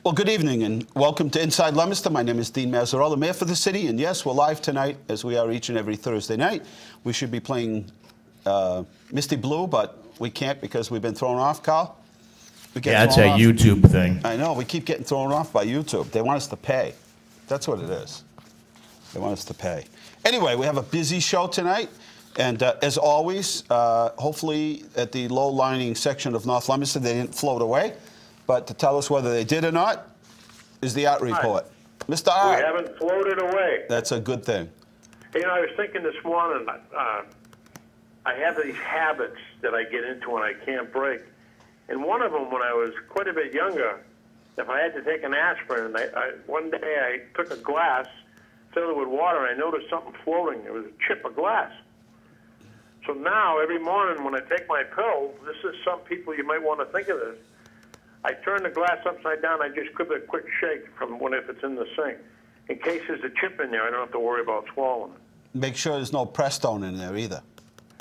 Well, good evening and welcome to Inside Leominster. My name is Dean Mazzarella, Mayor for the city, and yes, we're live tonight as we are each and every Thursday night. We should be playing Misty Blue, but we can't because we've been thrown off, Carl. Yeah, it's a YouTube thing. I know, we keep getting thrown off by YouTube. They want us to pay. That's what it is. They want us to pay. Anyway, we have a busy show tonight. And as always, hopefully at the low-lying section of North Leominster, they didn't float away. But to tell us whether they did or not is the Art Report. Mr. Art. We haven't floated away. That's a good thing. You know, I was thinking this morning, I have these habits that I get into and I can't break. And one of them, when I was quite a bit younger, if I had to take an aspirin, one day I took a glass, filled it with water, and I noticed something floating. It was a chip of glass. So now, every morning when I take my pill, this is some people, you might want to think of this, I turn the glass upside down. I just give it a quick shake from if it's in the sink. In case there's a chip in there, I don't have to worry about swallowing it. Make sure there's no Prestone in there either.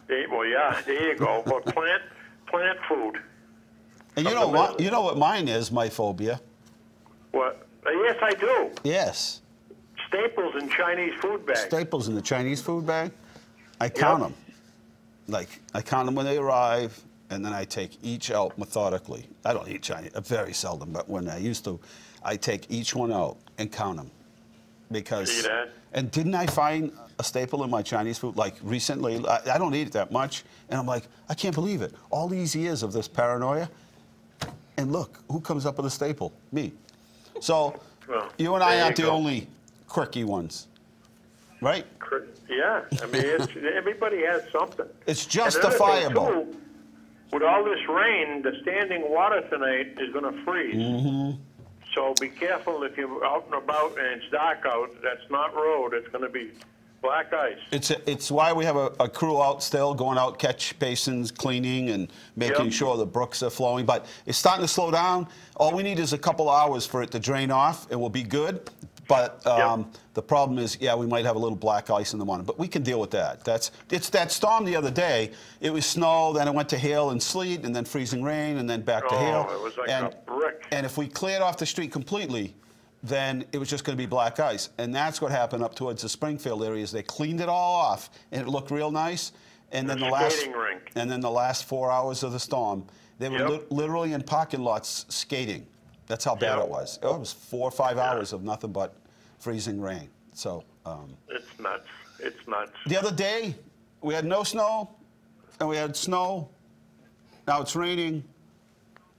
Well, yeah, there you go. But plant food. And you know what mine is, my phobia? What? Yes, I do. Yes. Staples in Chinese food bags. Staples in the Chinese food bag? I count them. Like, I count them when they arrive, and then I take each out methodically. I don't eat Chinese, very seldom, but when I used to, I take each one out and count them. Because, see that? And didn't I find a staple in my Chinese food, like recently? I don't eat it that much, and I'm like, I can't believe it. All these years of this paranoia, and look, who comes up with a staple? Me. So, well, you and I aren't the only quirky ones, right? Yeah, I mean, everybody has something. It's justifiable. Too, with all this rain, the standing water tonight is going to freeze. Mm-hmm. So be careful if you're out and about and it's dark out. That's not road. It's going to be black ice. It's why we have a crew out still, going out, catch basins, cleaning, and making sure the brooks are flowing. But it's starting to slow down. All we need is a couple hours for it to drain off, and we'll be good. But the problem is, yeah, we might have a little black ice in the morning, but we can deal with that. It's that storm the other day. It was snow, then it went to hail and sleet, and then freezing rain, and then back to hail. It was like a brick. And if we cleared off the street completely, then it was just going to be black ice. And that's what happened up towards the Springfield areas. They cleaned it all off, and it looked real nice. And then the last 4 hours of the storm, they were literally in parking lots skating. That's how bad it was. It was 4 or 5 hours of nothing but freezing rain. So it's nuts. It's nuts. The other day, we had no snow, and we had snow. Now it's raining.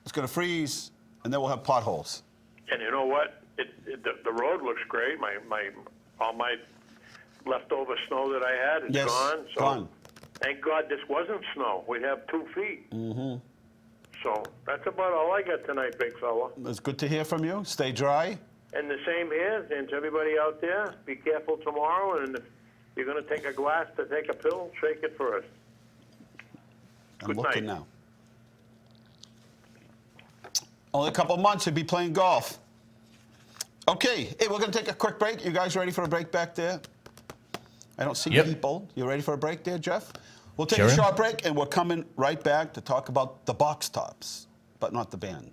It's going to freeze, and then we'll have potholes. And you know what? The road looks great. All my leftover snow that I had is gone. So gone. Thank God this wasn't snow. We have 2 feet. Mm-hmm. So that's about all I got tonight, big fella. It's good to hear from you. Stay dry. And the same here. And to everybody out there, be careful tomorrow. And if you're going to take a glass to take a pill, shake it first. I'm looking now. Only a couple of months, we'd be playing golf. Okay, hey, we're going to take a quick break. You guys ready for a break back there? I don't see people. You ready for a break there, Jeff? We'll take a short break, and we're coming right back to talk about the Box Tops, but not the band.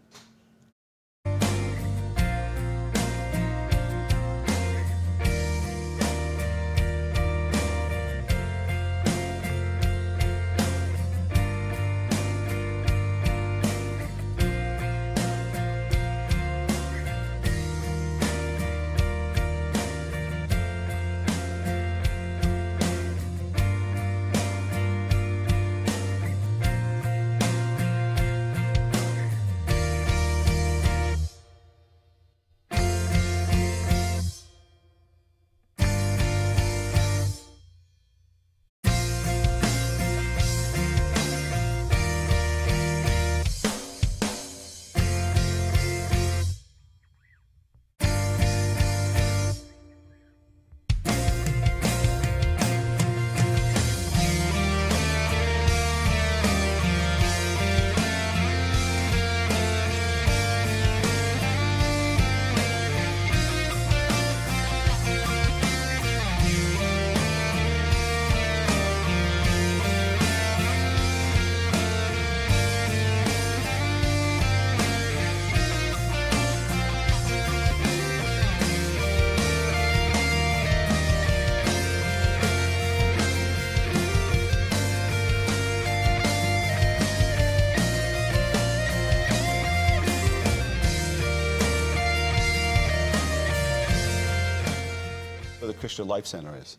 where the Christian Life Center is.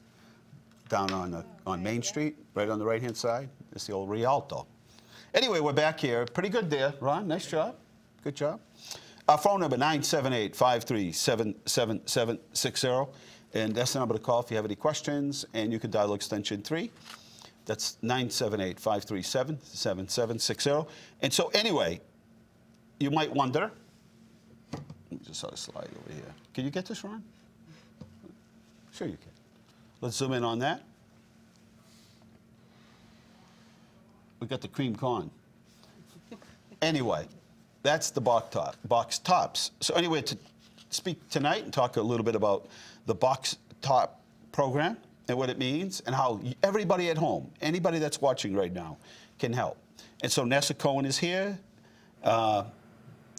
Down on Main Street, right on the right-hand side. It's the old Rialto. Anyway, we're back here. Pretty good there, Ron. Nice job. Good job. Our phone number, 978-537-7760. And that's the number to call if you have any questions. And you can dial extension 3. That's 978-537-7760. And so anyway, you might wonder. Let me just sort of slide over here. Can you get this, Ron? Sure you can. Let's zoom in on that. We got the cream corn. Anyway, that's the box tops. So anyway, to speak tonight and talk a little bit about the box top program and what it means and how everybody at home, anybody that's watching right now, can help. And so Nessa Cohen is here.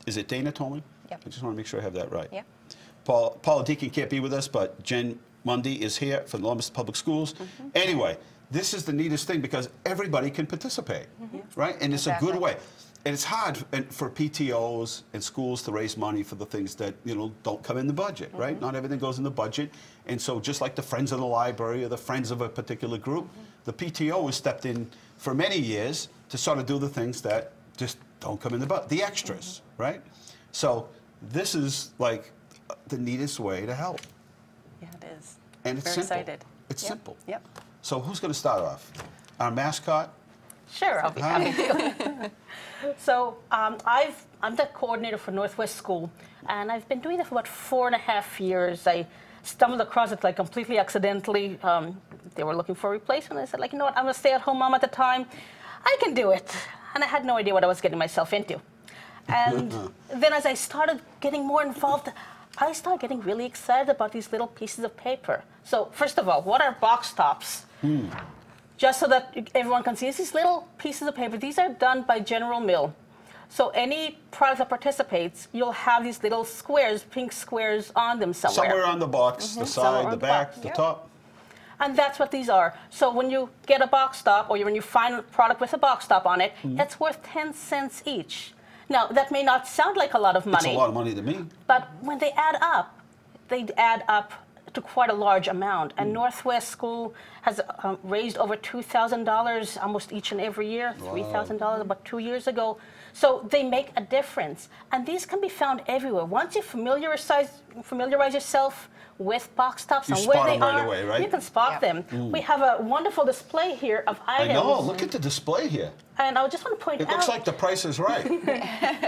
Is it Dana Tolman? Yep. I just want to make sure I have that right. Yeah. Paula Deacon can't be with us, but Jen Mundy is here from the Leominster Public Schools. Anyway, this is the neatest thing because everybody can participate, right? And it's a good way. And it's hard for PTOs and schools to raise money for the things that, you know, don't come in the budget, right? Not everything goes in the budget. And so just like the Friends of the Library or the Friends of a particular group, the PTO has stepped in for many years to sort of do the things that just don't come in the budget, the extras, right? So this is like the neatest way to help. Yeah, it is. And it's Very simple. excited. It's simple. Yep. So who's going to start off? Our mascot? Sure, I'll be happy to. So I'm the coordinator for Northwest School, and I've been doing it for about 4.5 years. I stumbled across it like completely accidentally. They were looking for a replacement. I said, like, you know what, I'm a stay-at-home mom at the time. I can do it. And I had no idea what I was getting myself into. And then as I started getting more involved, I started getting really excited about these little pieces of paper. So first of all, what are box tops? Just so that everyone can see, it's these little pieces of paper. These are done by General Mill. So any product that participates, you'll have these little squares, pink squares on them somewhere. Somewhere on the box, the side, the back, the top. And that's what these are. So when you get a box top, or when you find a product with a box top on it, it's worth 10 cents each. Now, that may not sound like a lot of money. It's a lot of money to me. But when they add up to quite a large amount. And Northwest School has raised over $2,000 almost each and every year, $3,000 about 2 years ago. So they make a difference. And these can be found everywhere. Once you familiarize yourself with box tops and where they are, away, right? you can spot them. We have a wonderful display here of items. I know, look at the display here. And I just want to point out. It looks like The Price is Right.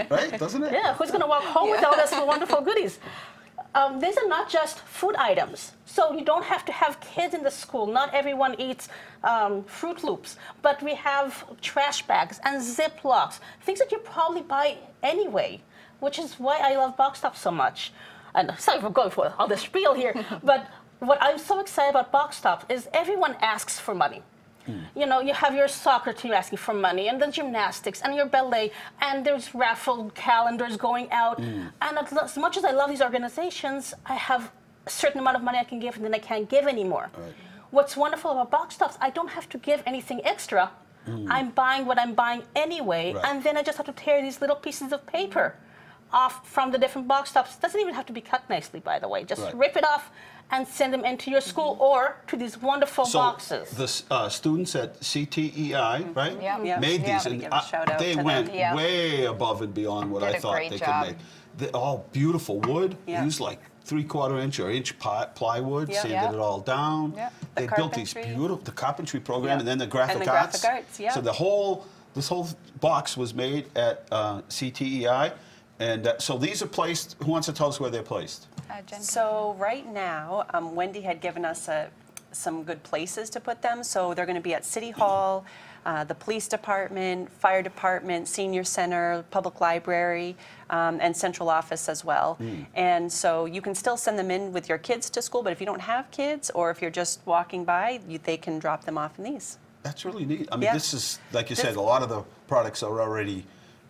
Right, doesn't it? Yeah, who's going to walk home with all these wonderful goodies? These are not just food items. So you don't have to have kids in the school. Not everyone eats Fruit Loops. But we have trash bags and Ziplocs, things that you probably buy anyway, which is why I love box tops so much. And sorry for going for all the spiel here, but what I'm so excited about box tops is everyone asks for money. You know, you have your soccer team asking for money, and then gymnastics, and your ballet, and there's raffle calendars going out. And as much as I love these organizations, I have a certain amount of money I can give, and then I can't give anymore. Right. What's wonderful about box tops, I don't have to give anything extra. I'm buying what I'm buying anyway, and then I just have to tear these little pieces of paper off from the different box tops. It doesn't even have to be cut nicely, by the way. Just rip it off and send them into your school or to these wonderful boxes. The students at CTEI, right, made these, and they went way above and beyond what I thought they could make. They're all beautiful wood, used like 3/4 inch or inch plywood, sanded it all down. They built these beautiful, the carpentry program, and then the graphic arts. So this whole box was made at CTEI. And so these are placed, who wants to tell us where they're placed? So right now, Wendy had given us some good places to put them. So they're going to be at City Hall, the police department, fire department, senior center, public library, and central office as well. And so you can still send them in with your kids to school, but if you don't have kids or if you're just walking by, they can drop them off in these. That's really neat. I mean, this is, like you said, a lot of the products are already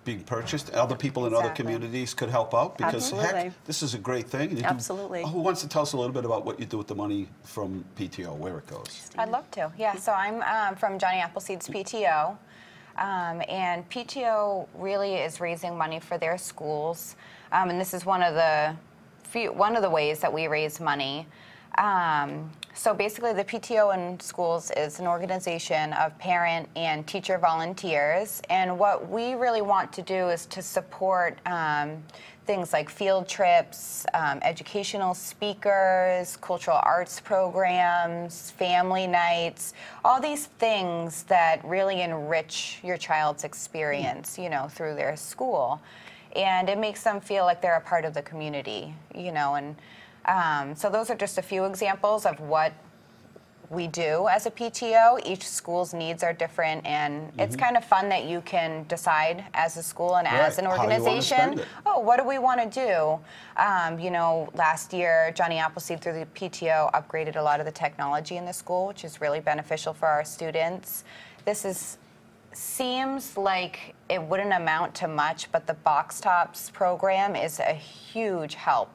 being purchased. Other people in other communities could help out because, heck, this is a great thing. Who wants to tell us a little bit about what you do with the money from PTO, where it goes? I'd love to. Yeah, so I'm from Johnny Appleseed's PTO, and PTO really is raising money for their schools, and this is one of the ways that we raise money. So basically, the PTO in schools is an organization of parent and teacher volunteers. And what we really want to do is to support things like field trips, educational speakers, cultural arts programs, family nights, all these things that really enrich your child's experience, you know, through their school. And it makes them feel like they're a part of the community, you know, and so those are just a few examples of what we do as a PTO. Each school's needs are different, and it's kind of fun that you can decide as a school and as an organization, oh, what do we want to do? You know, last year, Johnny Appleseed through the PTO upgraded a lot of the technology in the school, which is really beneficial for our students. Seems like it wouldn't amount to much, but the Box Tops program is a huge help.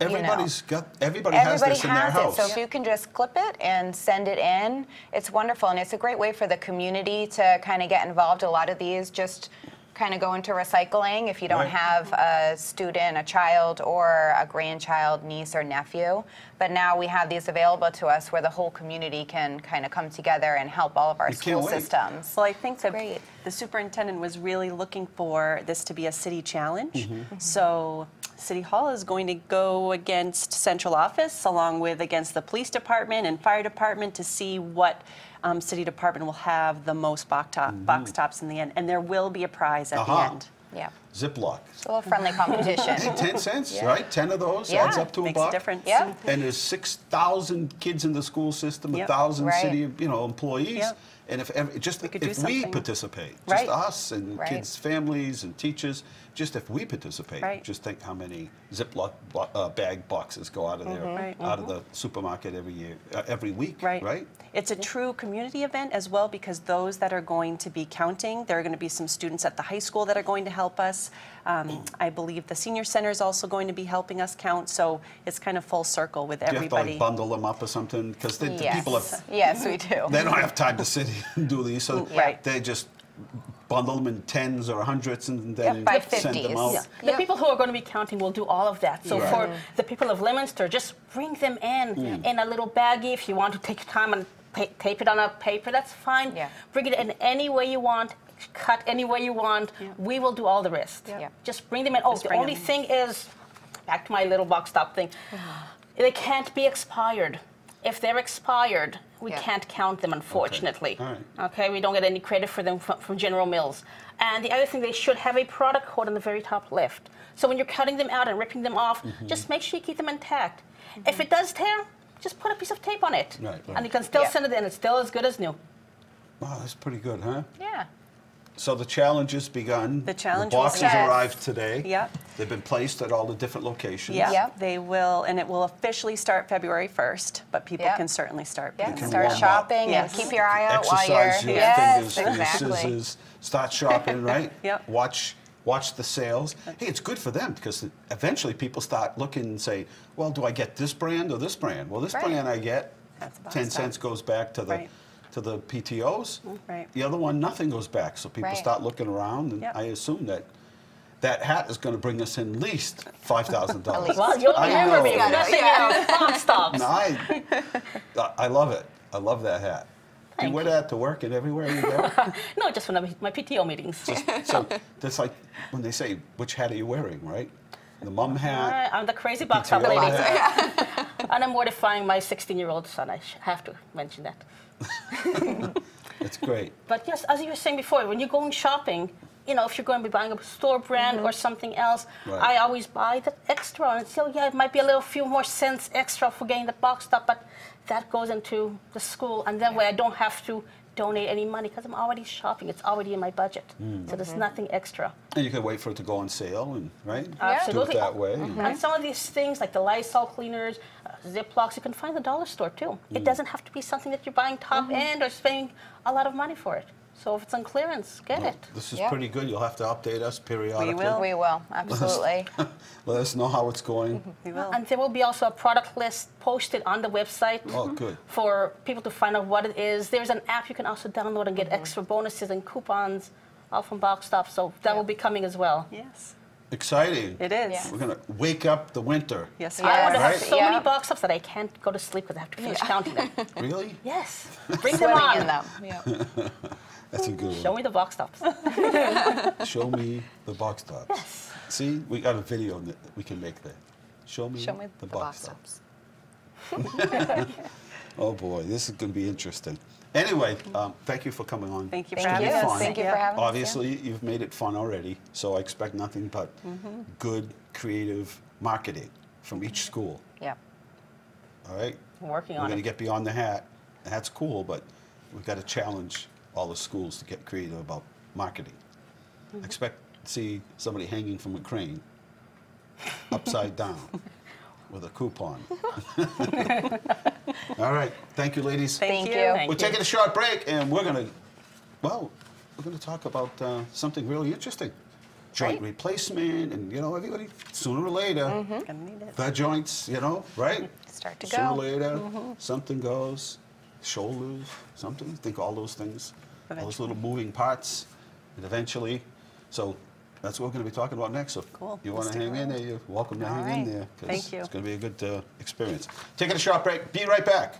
Everybody has this in their house. So if you can just clip it and send it in, it's wonderful. And it's a great way for the community to kind of get involved. A lot of these just kind of go into recycling if you don't have a student, a child, or a grandchild, niece, or nephew. But now we have these available to us where the whole community can kind of come together and help all of our school systems. Well, I think the superintendent was really looking for this to be a city challenge. So City Hall is going to go against central office along with against the police department and fire department to see what city department will have the most box tops in the end. And there will be a prize at the end. Yeah. Ziploc. It's a little friendly competition. 10 cents, right? 10 of those adds up to makes $1. A difference. Yeah. And there's 6,000 kids in the school system, 1,000 city, employees. And if we participate, just us and kids' families and teachers, just if we participate, just think how many Ziploc bag boxes go out of there, out of the supermarket every week, right? It's a true community event as well, because those that are going to be counting, there are going to be some students at the high school that are going to help us. I believe the senior center is also going to be helping us count, so it's kind of full circle with everybody. Do you have to like bundle them up or something? Because the people have... Yes, we do. They don't have time to sit and do these, so they just bundle them in 10s or 100s and then send them out. The people who are going to be counting will do all of that. So for the people of Leominster, just bring them in a little baggie. If you want to take your time and tape it on a paper, that's fine. Bring it in any way you want, cut any way you want. We will do all the rest. Just bring them in. Oh, the only thing is, back to my little box top thing, they can't be expired. If they're expired, we can't count them, unfortunately. Okay, we don't get any credit for them from General Mills. And the other thing, they should have a product code on the very top left. So when you're cutting them out and ripping them off, just make sure you keep them intact. If it does tear, just put a piece of tape on it. And you can still send it in. It's still as good as new. Wow, that's pretty good, huh? Yeah. So the challenge has begun. The challenge the boxes arrived today. Yep. They've been placed at all the different locations. Yep. They will, and it will officially start February 1st, but people can certainly start. Start shopping and keep your eye out while you're... Exercise your fingers, your scissors, start shopping, right? Watch the sales. Hey, it's good for them because eventually people start looking and say, well, do I get this brand or this brand? Well, this brand I get, 10 cents goes back to the PTOs. The other one, nothing goes back. So people start looking around, and I assume that hat is going to bring us in at least $5,000. Well, you'll remember me. Nothing else stops. No, I love it. I love that hat. Do you wear that to work and everywhere you go? No, just when my PTO meetings. So that's like when they say, which hat are you wearing, right? The mum hat. I'm the crazy box top lady. And I'm mortifying my 16-year-old son. I have to mention that. That's great. But yes, as you were saying before, when you're going shopping, if you're going to be buying a store brand or something else, I always buy the extra. And so, it might be a few more cents extra for getting the box top, but that goes into the school. And that way I don't have to donate any money because I'm already shopping. It's already in my budget. So there's nothing extra. And you can wait for it to go on sale, and Absolutely. Do it that way. And some of these things, like the Lysol cleaners, Ziplocs, you can find at the dollar store too. It doesn't have to be something that you're buying top end or spending a lot of money for it. So if it's on clearance, get it. This is pretty good. You'll have to update us periodically. We will, absolutely. Let us know how it's going. We will. And there will be also a product list posted on the website for people to find out what it is. There's an app you can also download and get extra bonuses and coupons all from Box Top. So that will be coming as well. Yes. Exciting. It is. Yeah. We're going to wake up the winter. Yes, I want to have Right? so Yeah. many box tops that I can't go to sleep because I have to finish counting them. Really? Yes. Bring them Swimming on. in them. Yeah. That's a good Show one. me the box tops. Show me the box tops. Yes. See, we got a video that we can make there. Show me, Show me the box tops. tops. Oh boy, this is going to be interesting. Anyway, thank you for coming on. Thank you It's for gonna having be us. fun. Thank you for having us. Obviously, you've made it fun already, so I expect nothing but good, creative marketing from each school. Yeah. All right? I'm working We're on going to it. get beyond the hat. The hat's cool, but we've got to challenge all the schools to get creative about marketing. I expect to see somebody hanging from a crane upside down with a coupon. All right. Thank you, ladies. Thank Thank you. you. Thank We're you. taking a short break, and we're going to talk about something really interesting. Joint replacement, and, everybody, sooner or later, Gonna need it. the joints, right? Start to Sooner or go. later, something goes, shoulders, something, think all those things, all those little moving parts, and eventually, so that's what we're going to be talking about next. So Cool. you want to Stick hang in around. there, you're welcome to All hang in right. there. 'Cause Thank you. It's going to be a good experience. Taking a short break. Be right back.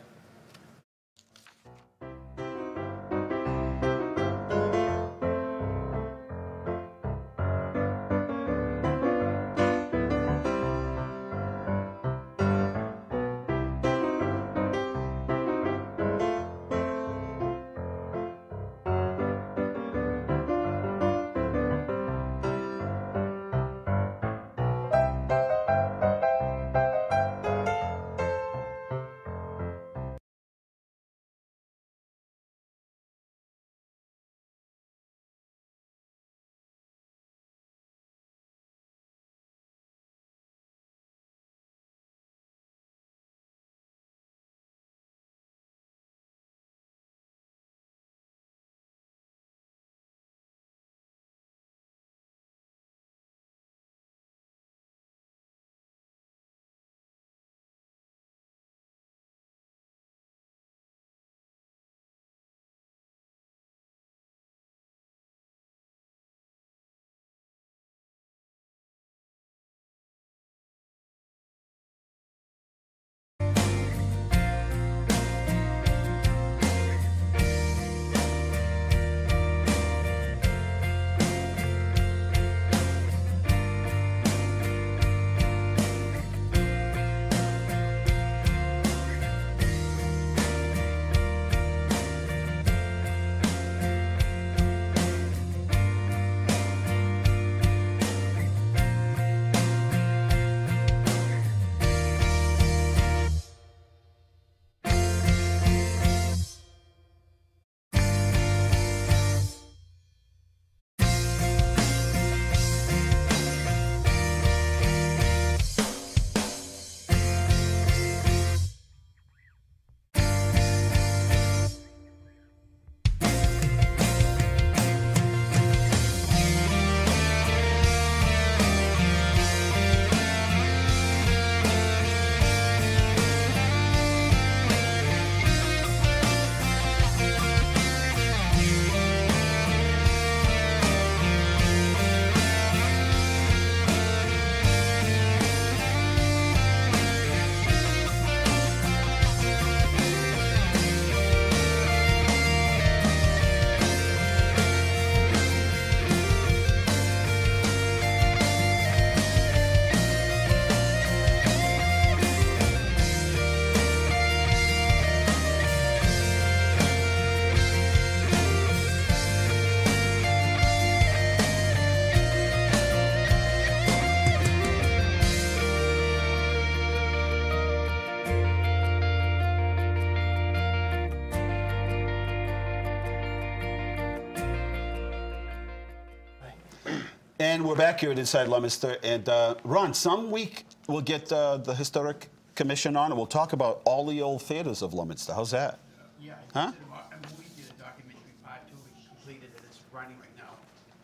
And we're back here at Inside Leominster. And Ron, some week we'll get the Historic Commission on, and we'll talk about all the old theaters of Leominster. How's that? Yeah, Huh? a movie theater documentary part 2 is completed and it's running right now.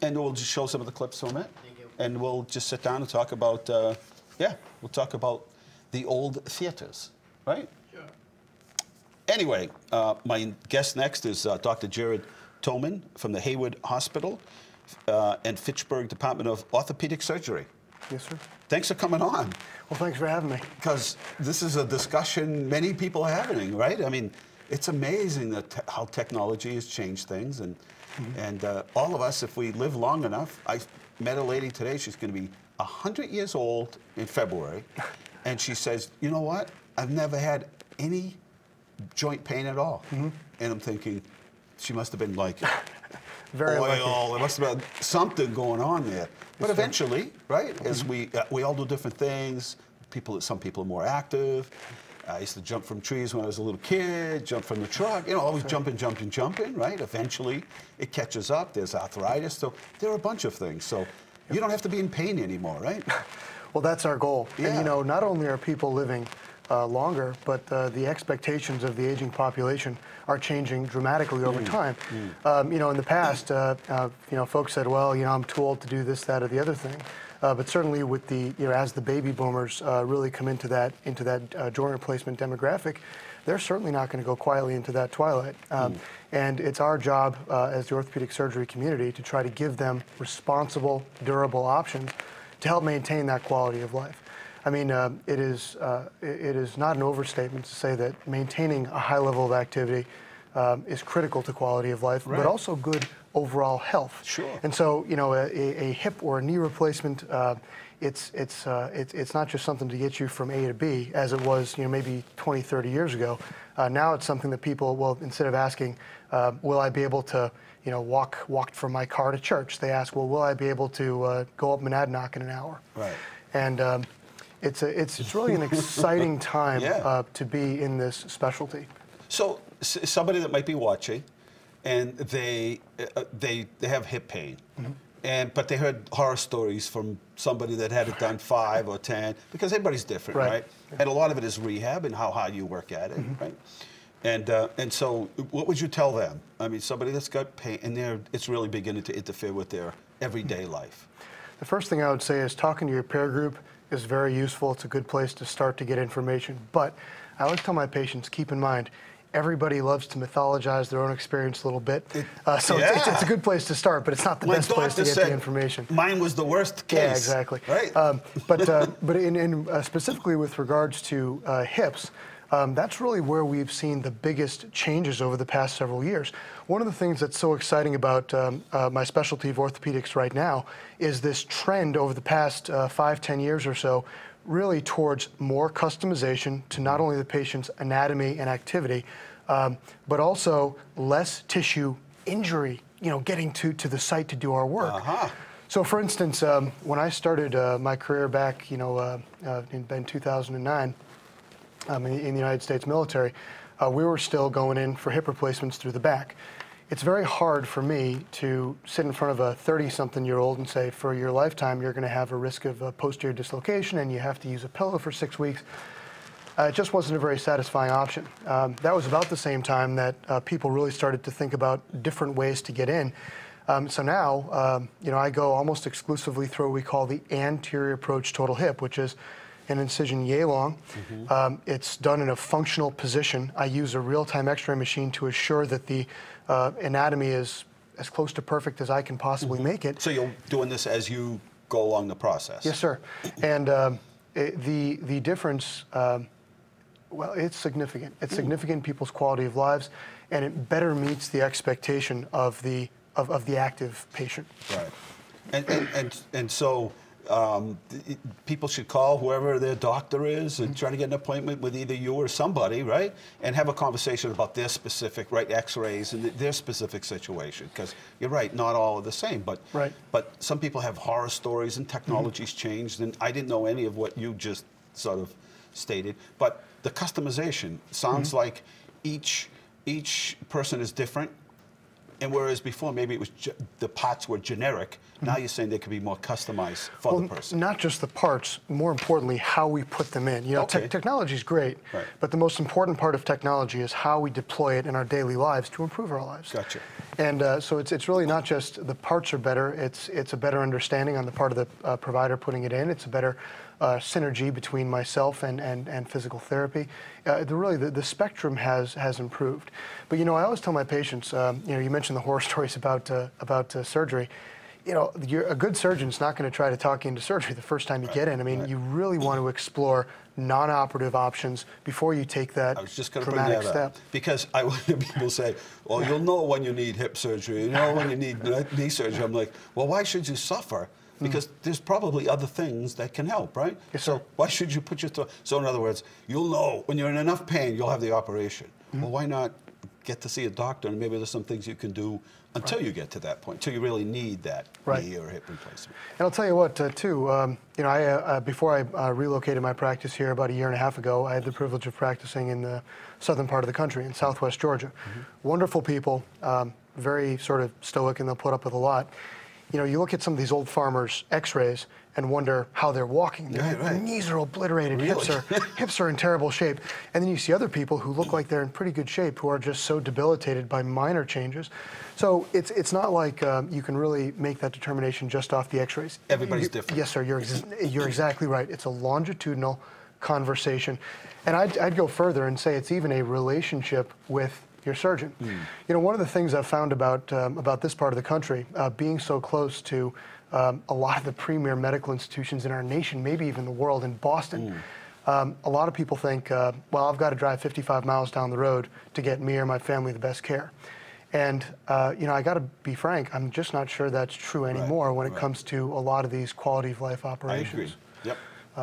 And we'll just show some of the clips from it. Thank you. And we'll just sit down and talk about, we'll talk about the old theaters, right? Sure. Anyway, my guest next is Dr. Jared Toman from the Hayward Hospital and Fitchburg Department of Orthopedic Surgery. Yes, sir. Thanks for coming on. Well, thanks for having me. Because this is a discussion many people are having, right? I mean, it's amazing that how technology has changed things, and all of us, if we live long enough. I met a lady today. She's going to be 100 years old in February, and she says, "You know what? I've never had any joint pain at all." And I'm thinking, she must have been like Very oil. lucky. There must have been something going on there. But eventually, right? As we all do different things. Some people are more active. I used to jump from trees when I was a little kid, jump from the truck, always jumping, right? Eventually, it catches up. There's arthritis. So there are a bunch of things. So you don't have to be in pain anymore, right? Well, that's our goal. Yeah. And, not only are people living longer, but the expectations of the aging population are changing dramatically over time. In the past, folks said, well, I'm too old to do this, that, or the other thing. But certainly with the, as the baby boomers really come into that joint replacement demographic, they're certainly not going to go quietly into that twilight. And it's our job as the orthopedic surgery community to try to give them responsible, durable options to help maintain that quality of life. I mean, it is not an overstatement to say that maintaining a high level of activity is critical to quality of life, but also good overall health. Sure. And so, a hip or a knee replacement, it's not just something to get you from A to B, as it was, maybe 20, 30 years ago. Now it's something that people, well, instead of asking, will I be able to, walk from my car to church, they ask, well, will I be able to go up Monadnock in an hour? Right. And it's really an exciting time to be in this specialty. So somebody that might be watching, and they have hip pain, but they heard horror stories from somebody that had it done 5 or 10, because everybody's different, right? And a lot of it is rehab and how hard you work at it, right? And so what would you tell them? I mean, somebody that's got pain, and it's really beginning to interfere with their everyday life. The first thing I would say is talking to your peer group is very useful. It's a good place to start to get information. But I always tell my patients, keep in mind, everybody loves to mythologize their own experience a little bit. It's a good place to start, but it's not the best place to get the information. Mine was the worst case. Yeah, exactly. Right. But specifically with regards to hips, that's really where we've seen the biggest changes over the past several years. One of the things that's so exciting about my specialty of orthopedics right now is this trend over the past 5, 10 years or so, really towards more customization to not only the patient's anatomy and activity, but also less tissue injury, getting to the site to do our work. So for instance, when I started my career back, in 2009, in the United States military, we were still going in for hip replacements through the back. It's very hard for me to sit in front of a 30-something-year-old and say, for your lifetime, you're going to have a risk of posterior dislocation and you have to use a pillow for 6 weeks. It just wasn't a very satisfying option. That was about the same time that people really started to think about different ways to get in. So now, I go almost exclusively through what we call the anterior approach total hip, which is an incision yay long. It's done in a functional position. I use a real-time x-ray machine to assure that the anatomy is as close to perfect as I can possibly make it. So you're doing this as you go along the process? Yes, sir. And the difference, well, it's significant. It's significant in people's quality of lives, and it better meets the expectation of the active patient. Right. And so people should call whoever their doctor is and try to get an appointment with either you or somebody, right? And have a conversation about their specific, x-rays and their specific situation. Because you're right, not all are the same. But some people have horror stories and technology's changed. And I didn't know any of what you just sort of stated. But the customization sounds like each person is different. And whereas before maybe it was the parts were generic, now you're saying they could be more customized for the person. Not just the parts, more importantly, how we put them in. Technology is great, but the most important part of technology is how we deploy it in our daily lives to improve our lives. Gotcha. And so it's really not just the parts are better, it's a better understanding on the part of the provider putting it in. It's a better synergy between myself and physical therapy. The spectrum has improved. But I always tell my patients, you mentioned the horror stories about surgery. you know, a good surgeon's not going to try to talk you into surgery the first time you get in. I mean, you really want to explore non-operative options before you take that I was just going to dramatic bring that step. up because people say, well, you'll know when you need hip surgery, you know when you need knee surgery. I'm like, well, why should you suffer? Because there's probably other things that can help, right? Yes, so sir. why should you put your so in other words, you'll know when you're in enough pain, you'll have the operation. Well, why not get to see a doctor, and maybe there's some things you can do until you get to that point, until you really need that knee or hip replacement. And I'll tell you what, too, you know, before I relocated my practice here about 1.5 years ago, I had the privilege of practicing in the southern part of the country, in southwest Georgia. Wonderful people, very sort of stoic, and they'll put up with a lot. You know, you look at some of these old farmers' x-rays and wonder how they're walking. Their knees are obliterated, hips are in terrible shape. And then you see other people who look like they're in pretty good shape, who are just so debilitated by minor changes. So it's not like you can really make that determination just off the x-rays. Everybody's different. Yes, sir, you're exactly right. It's a longitudinal conversation. And I'd go further and say it's even a relationship with your surgeon. You know, one of the things I've found about this part of the country, being so close to a lot of the premier medical institutions in our nation, maybe even the world, in Boston, a lot of people think, well, I've got to drive 55 miles down the road to get me or my family the best care. And, you know, I got to be frank, I'm just not sure that's true anymore when it comes to a lot of these quality of life operations. I agree.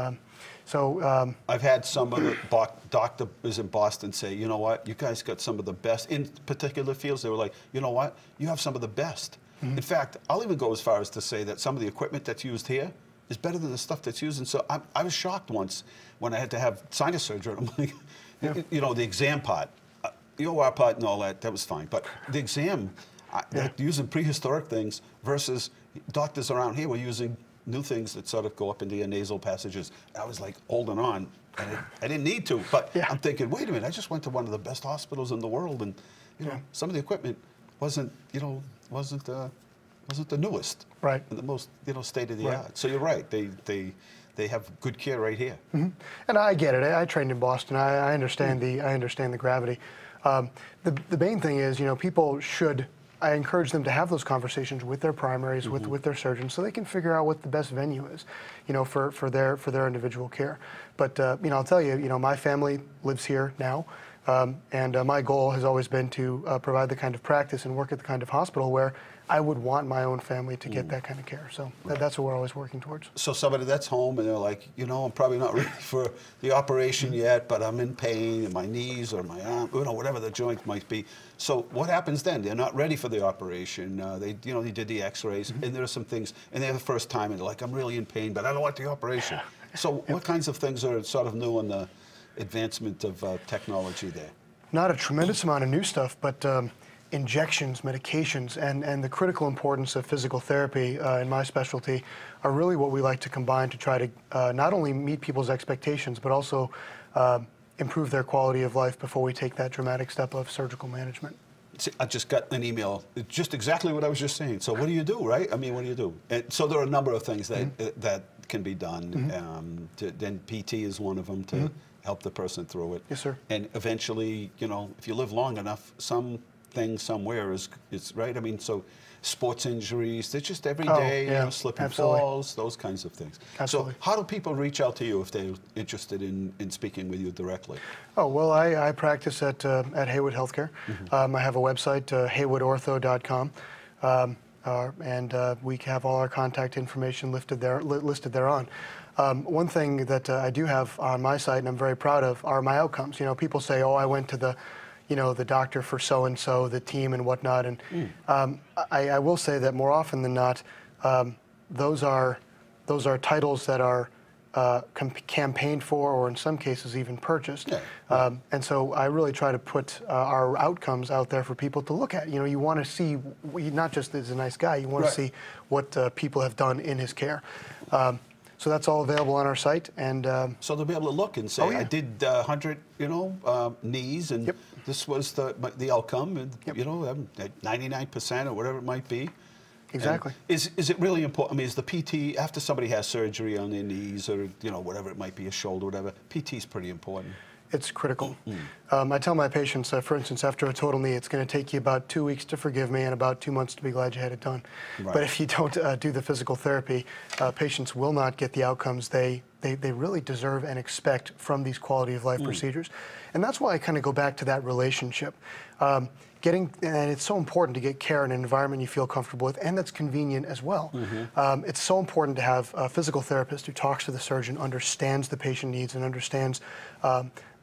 Yep. So I've had some of the doctors in Boston say, you know what, you guys got some of the best in particular fields. They were like, you know what, you have some of the best. In fact, I'll even go as far as to say that some of the equipment that's used here is better than the stuff that's used. And so I was shocked once when I had to have sinus surgery. I'm like, you know, the exam part, the OR part and all that, that was fine. But the exam, using prehistoric things versus doctors around here were using new things that sort of go up into your nasal passages. I was like holding on, and I didn't need to, but I'm thinking, wait a minute, I just went to one of the best hospitals in the world, and you know, some of the equipment wasn't the newest, and the most state of the art. So you're right, they have good care right here. And I get it. I trained in Boston. I understand the gravity. The main thing is, you know, people should. I encourage them to have those conversations with their primaries, with their surgeons, so they can figure out what the best venue is, you know, for their individual care. But you know, I'll tell you, you know, my family lives here now, and my goal has always been to provide the kind of practice and work at the kind of hospital where I would want my own family to get that kind of care. So that's what we're always working towards. So somebody that's home and they're like, you know, I'm probably not ready for the operation yet, but I'm in pain in my knees or my arm, you know, whatever the joint might be. So what happens then? They're not ready for the operation. They did the X-rays, and there are some things, and they're the first time, and they're like, I'm really in pain, but I don't want the operation. So what kinds of things are sort of new in the advancement of technology there? Not a tremendous amount of new stuff, but injections, medications, and the critical importance of physical therapy in my specialty are really what we like to combine to try to not only meet people's expectations, but also improve their quality of life before we take that dramatic step of surgical management. See, I just got an email, just exactly what I was just saying. So what do you do, right? I mean, what do you do? And so there are a number of things that that can be done. Then PT is one of them to help the person through it. Yes, sir. And eventually, you know, if you live long enough, some thing somewhere is right. I mean, so sports injuries, they're just every day, you know, slip and falls, those kinds of things. Absolutely. So how do people reach out to you if they're interested in speaking with you directly? Oh, well, I practice at Haywood Healthcare. I have a website, haywoodortho.com, and we have all our contact information listed thereon. One thing that I do have on my site, and I'm very proud of, are my outcomes. You know, people say, oh, I went to the doctor for so-and-so, the team and whatnot. And I will say that more often than not, those are titles that are campaigned for, or in some cases even purchased. And so I really try to put our outcomes out there for people to look at. You know, you want to see, not just as a nice guy, you want to see what people have done in his care. So that's all available on our site, and so they'll be able to look and say, I did 100, knees, and this was the outcome, and you know, 99% or whatever it might be. Exactly. And is it really important? I mean, is the PT after somebody has surgery on their knees or whatever it might be, a shoulder, whatever? PT is pretty important. It's critical. I tell my patients, for instance, after a total knee, it's going to take you about 2 weeks to forgive me and about 2 months to be glad you had it done. Right. But if you don't do the physical therapy, patients will not get the outcomes they really deserve and expect from these quality of life procedures. And that's why I kind of go back to that relationship. And it's so important to get care in an environment you feel comfortable with and that's convenient as well. It's so important to have a physical therapist who talks to the surgeon, understands the patient needs, and understands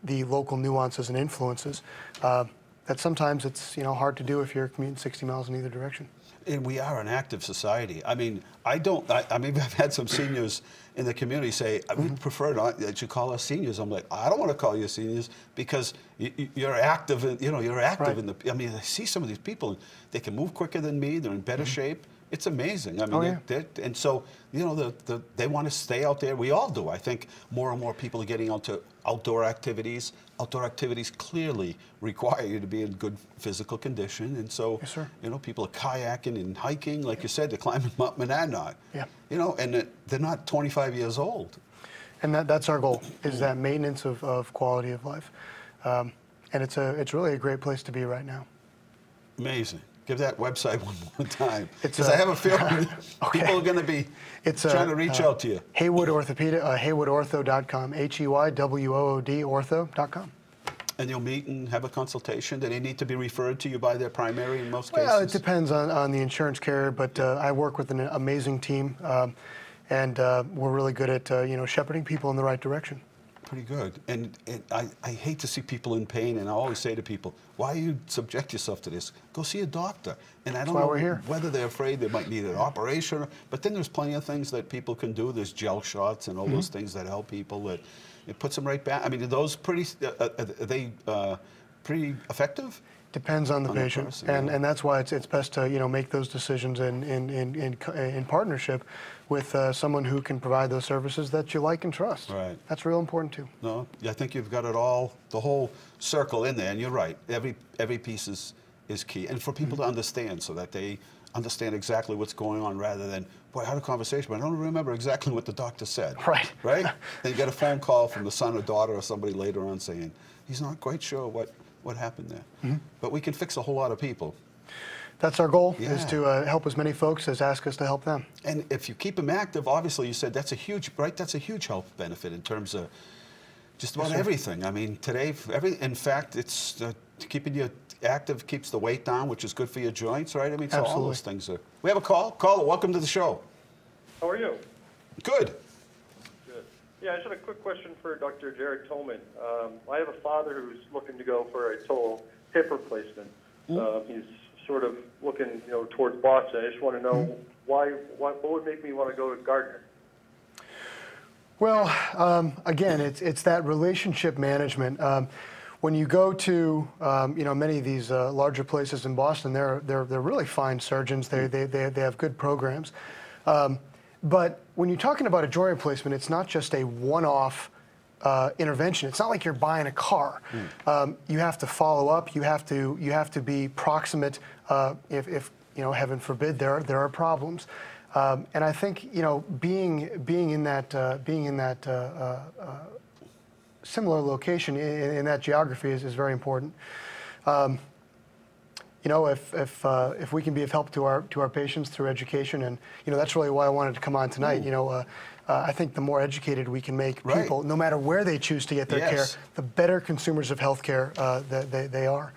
the local nuances and influences. That sometimes it's hard to do if you're commuting 60 miles in either direction. And we are an active society. I mean, I mean, I've had some seniors in the community say, we prefer not that you call us seniors. I'm like, I don't want to call you seniors because you're active. You're active Right. in the. I mean, I see some of these people. They can move quicker than me. They're in better shape. It's amazing. I mean, and so they want to stay out there. We all do. I think more and more people are getting onto outdoor activities. Outdoor activities clearly require you to be in good physical condition, and so Yes, sir. people are kayaking and hiking, like you said, they're climbing Mount Monadnock. Yeah. And they're not 25 years old. And that's our goal, is that maintenance of quality of life. And it's really a great place to be right now. Amazing. Give that website one more time. It's, Because I have a feeling okay. people are going to be trying to reach out to you. Haywood Orthopedic, haywoodortho.com, HEYWOOD ortho.com. And you'll meet and have a consultation. Do they need to be referred to you by their primary in most cases? Well, it depends on the insurance carrier, but I work with an amazing team, and we're really good at shepherding people in the right direction. Pretty good. And I hate to see people in pain, and I always say to people, why you subject yourself to this? Go see a doctor. And I don't know we're here. whether they're afraid they might need an operation, but then there's plenty of things that people can do. There's gel shots and all those things that help people. That it puts them right back. I mean, are those pretty, are they pretty effective? Depends on the patient, person, and that's why it's best to make those decisions in partnership with someone who can provide those services that you like and trust. Right. That's real important too. No, I think you've got it all, the whole circle in there, and you're right. Every piece is key, and for people to understand, so that they understand exactly what's going on, rather than, boy, I had a conversation, but I don't remember exactly what the doctor said. Right. Right. Then you get a phone call from the son or daughter or somebody later on saying he's not quite sure what happened there. But we can fix a whole lot of people. That's our goal, is Yeah. to help as many folks as ask us to help them. And if you keep them active, obviously you said that's a huge health benefit in terms of just about everything. I mean, today, in fact, it's keeping you active keeps the weight down, which is good for your joints, right? I mean, so all those things are. We have a call. Caller, welcome to the show. How are you? Good. Good. Yeah, I just had a quick question for Dr. Jared Tolman. I have a father who's looking to go for a total hip replacement. He's sort of looking, towards Boston. I just want to know what would make me want to go to Gardner? Well, again, it's that relationship management. When you go to many of these larger places in Boston, they're really fine surgeons. They have good programs. But when you're talking about a joint replacement, it's not just a one-off intervention. It's not like you're buying a car. You have to follow up. You have to be proximate if heaven forbid there are problems. And I think being in that similar location in that geography is very important. If we can be of help to our patients through education, and that's really why I wanted to come on tonight. I think the more educated we can make people, no matter where they choose to get their care, the better consumers of healthcare they are.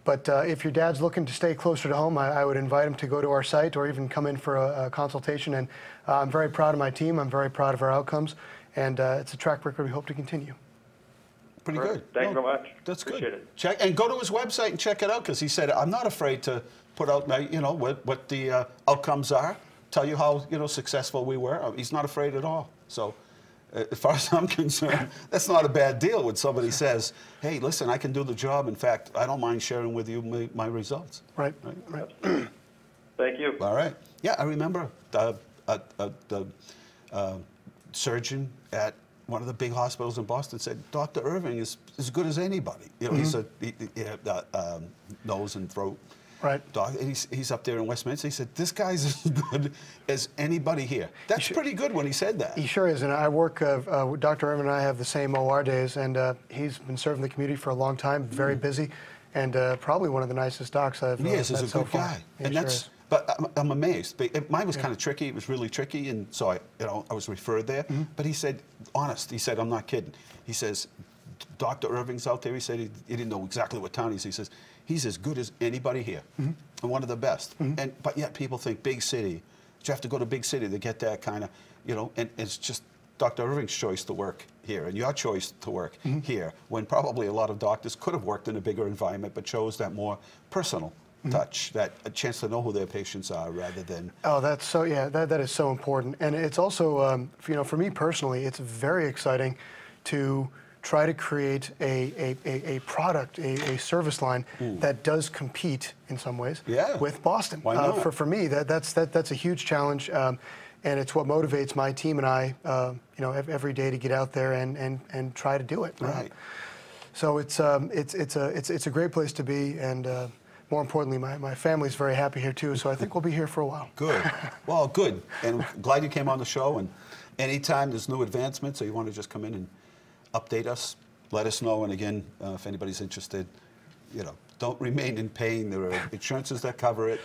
But if your dad's looking to stay closer to home, I would invite him to go to our site or even come in for a consultation. And I'm very proud of my team. I'm very proud of our outcomes. And it's a track record we hope to continue. Pretty good. Thank you very much. That's good. Appreciate it. Check and go to his website and check it out, because he said, I'm not afraid to put out what the outcomes are, tell you how successful we were. He's not afraid at all. So as far as I'm concerned, that's not a bad deal when somebody says, hey, listen, I can do the job. In fact, I don't mind sharing with you my results. Right. Thank you. All right. Yeah, I remember the surgeon at one of the big hospitals in Boston said, Dr. Irving is as good as anybody. He's he had nose and throat. Right. Doc, and he's up there in Westminster. He said, this guy's as good as anybody here. That's pretty good when he said that. He sure is. And I work, Dr. Irvin and I have the same OR days, and he's been serving the community for a long time, very busy, and probably one of the nicest docs I've met so far. He's a good guy. And that's, but I'm amazed. Mine was kind of tricky. It was really tricky, and so I was referred there. But he said, honest, he said, I'm not kidding. He says, Dr. Irving's out there. He said he didn't know exactly what town he says, he's as good as anybody here, and one of the best. But yet people think big city. You have to go to big city to get that kind of, and it's just Dr. Irving's choice to work here and your choice to work here, when probably a lot of doctors could have worked in a bigger environment but chose that more personal touch, that a chance to know who their patients are rather than... Oh, that's so, yeah, that is so important. And it's also, for me personally, it's very exciting to try to create a product, a service line that does compete in some ways with Boston. Why not? For me, that's a huge challenge, and it's what motivates my team and I, every day to get out there and try to do it. Right. So it's a great place to be, and more importantly, my family's very happy here too. So I think we'll be here for a while. Good. Well, good. And I'm glad you came on the show. And anytime there's new advancements, or you want to just come in and update us, let us know. And again, if anybody's interested, don't remain in pain. There are insurances that cover it,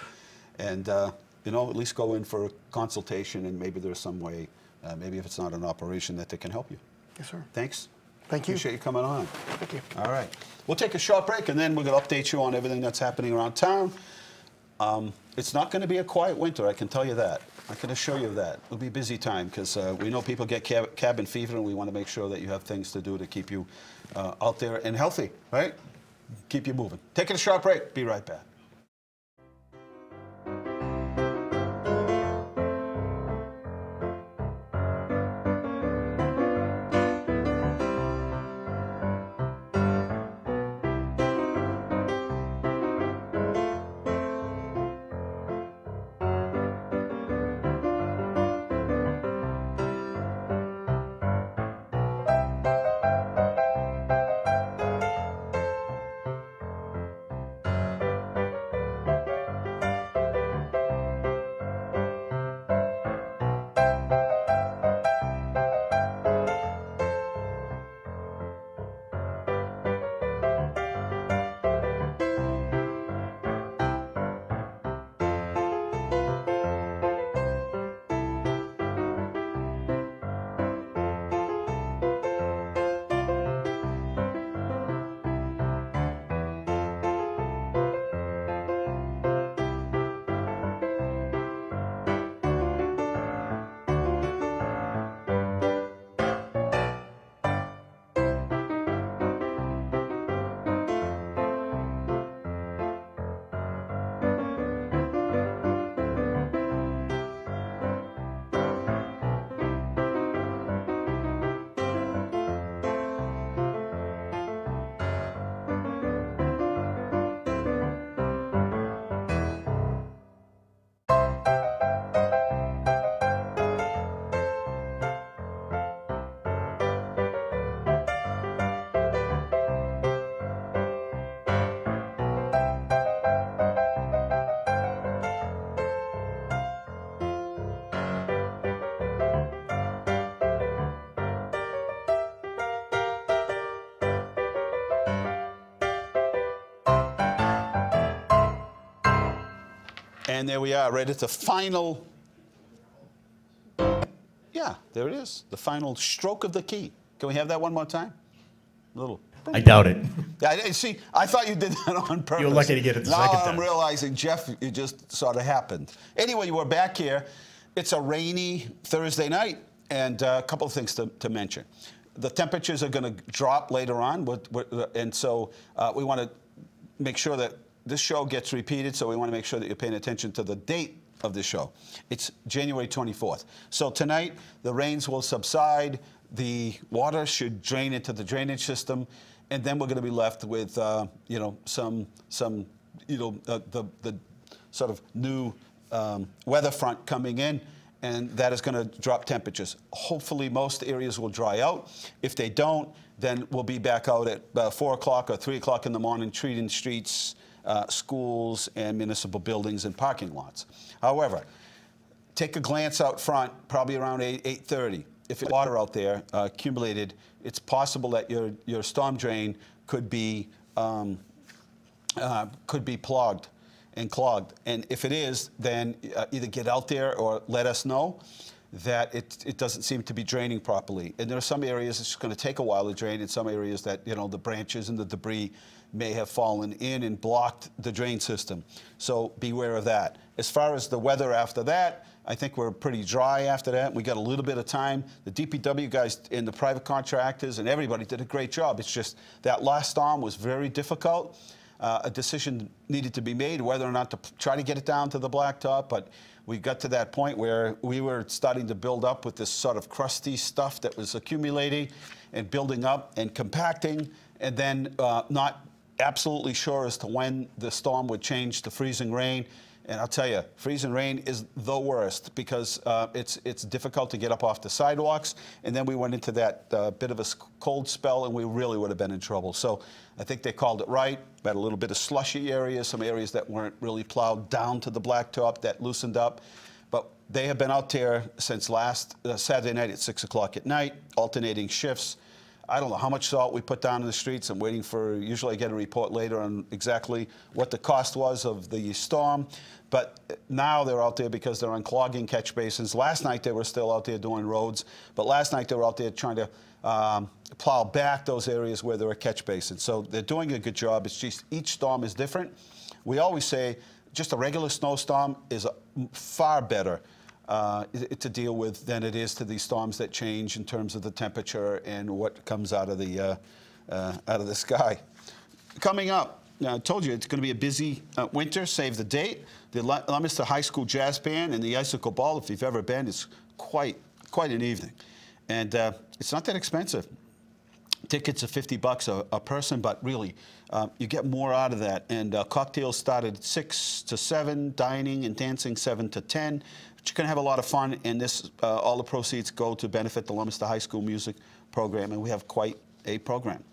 and at least go in for a consultation, and maybe there's some way, maybe if it's not an operation, that they can help you. Yes, sir. Thanks. Thank you. Appreciate you coming on. Thank you. All right. We'll take a short break, and then we're going to update you on everything that's happening around town. It's not going to be a quiet winter, I can tell you that. I can assure you of that. It'll be a busy time, because we know people get cabin fever, and we want to make sure that you have things to do to keep you out there and healthy, right? Keep you moving. Taking a short break. Be right back. And there we are, right at the final, yeah, there it is, the final stroke of the key. Can we have that one more time? A little. I doubt it. Yeah, see, I thought you did that on purpose. You're lucky to get it the now second time. I'm realizing, Jeff, it just sort of happened. Anyway, we're back here. It's a rainy Thursday night, and a couple of things to mention. The temperatures are going to drop later on, and so we want to make sure that this show gets repeated, so we want to make sure that you're paying attention to the date of the show. It's January 24th. So tonight, the rains will subside, the water should drain into the drainage system, and then we're going to be left with, the sort of new weather front coming in, and that is going to drop temperatures. Hopefully, most areas will dry out. If they don't, then we'll be back out at 4 o'clock or 3 o'clock in the morning treating streets, schools, and municipal buildings and parking lots. However, take a glance out front, probably around 8:30. If it's water out there accumulated, it's possible that your storm drain could be plugged and clogged. And if it is, then either get out there or let us know that it doesn't seem to be draining properly. And there are some areas it's going to take a while to drain, and some areas that, you know, the branches and the debris may have fallen in and blocked the drain system. So beware of that. As far as the weather after that, I think we're pretty dry after that. We got a little bit of time. The DPW guys and the private contractors and everybody did a great job. It's just that last storm was very difficult. A decision needed to be made whether or not to try to get it down to the blacktop, but we got to that point where we were starting to build up with this sort of crusty stuff that was accumulating and building up and compacting, and then not absolutely sure as to when the storm would change to freezing rain. And I'll tell you, freezing rain is the worst because it's difficult to get up off the sidewalks. And then we went into that bit of a cold spell, and we really would have been in trouble. So I think they called it right. We had a little bit of slushy areas, some areas that weren't really plowed down to the blacktop that loosened up. But they have been out there since last Saturday night at 6 o'clock at night, alternating shifts. I don't know how much salt we put down in the streets. I'm waiting for, usually I get a report later on exactly what the cost was of the storm. But now they're out there because they're unclogging catch basins. Last night they were still out there doing roads, but last night they were out there trying to plow back those areas where there are catch basins. So they're doing a good job. It's just each storm is different. We always say just a regular snowstorm is far better to deal with than it is to these storms that change in terms of the temperature and what comes out of the sky. Coming up, I told you it's going to be a busy winter. Save the date. The Leominster High School Jazz Band and the Icicle Ball, if you've ever been, is quite an evening, and it's not that expensive. Tickets are $50 a person, but really, you get more out of that. And cocktails start at 6 to 7, dining and dancing 7 to 10. But you're going to have a lot of fun, and this all the proceeds go to benefit the Leominster High School music program, and we have quite a program.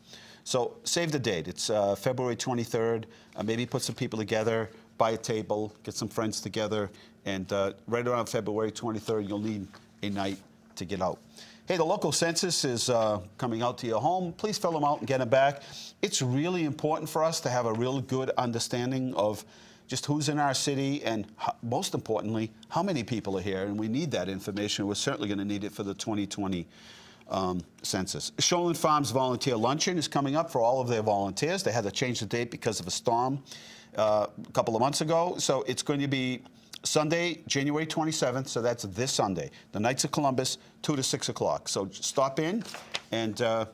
So save the date. It's February 23rd. Maybe put some people together, buy a table, get some friends together, and right around February 23rd, you'll need a night to get out. Hey, the local census is coming out to your home. Please fill them out and get them back. It's really important for us to have a real good understanding of just who's in our city and, most importantly, how many people are here. And we need that information. We're certainly going to need it for the 2020 census. Shoreland Farms Volunteer Luncheon is coming up for all of their volunteers. They had to change the date because of a storm a couple of months ago. So it's going to be Sunday, January 27th, so that's this Sunday, the Knights of Columbus, 2 to 6 o'clock. So stop in, and I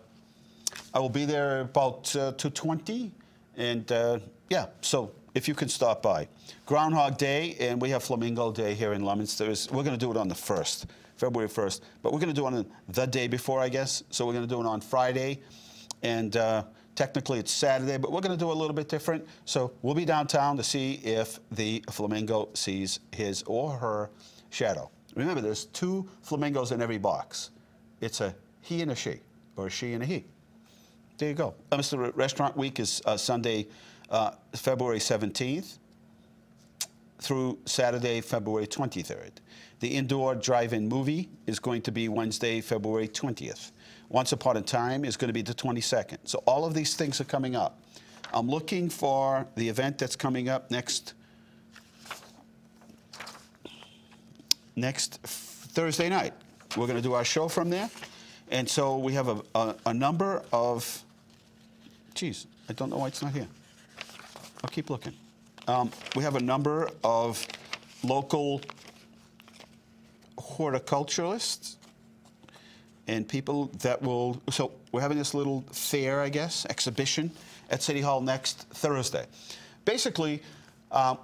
will be there about 2:20, and yeah, so if you can stop by. Groundhog Day, and we have Flamingo Day here in Leominster. We're going to do it on the 1st, February 1st, but we're going to do it on the day before, I guess. So we're going to do it on Friday, and technically it's Saturday, but we're going to do it a little bit different. So we'll be downtown to see if the flamingo sees his or her shadow. Remember, there's 2 flamingos in every box. It's a he and a she, or a she and a he. There you go. Mr. Restaurant Week is Sunday, February 17th through Saturday, February 23rd. The indoor drive-in movie is going to be Wednesday, February 20th. Once Upon a Time is going to be the 22nd. So all of these things are coming up. I'm looking for the event that's coming up next Thursday night. We're going to do our show from there. And so we have a number of, geez, I don't know why it's not here. I'll keep looking. We have a number of local horticulturalists and people that will, so we're having this little fair, I guess, exhibition at City Hall next Thursday. Basically,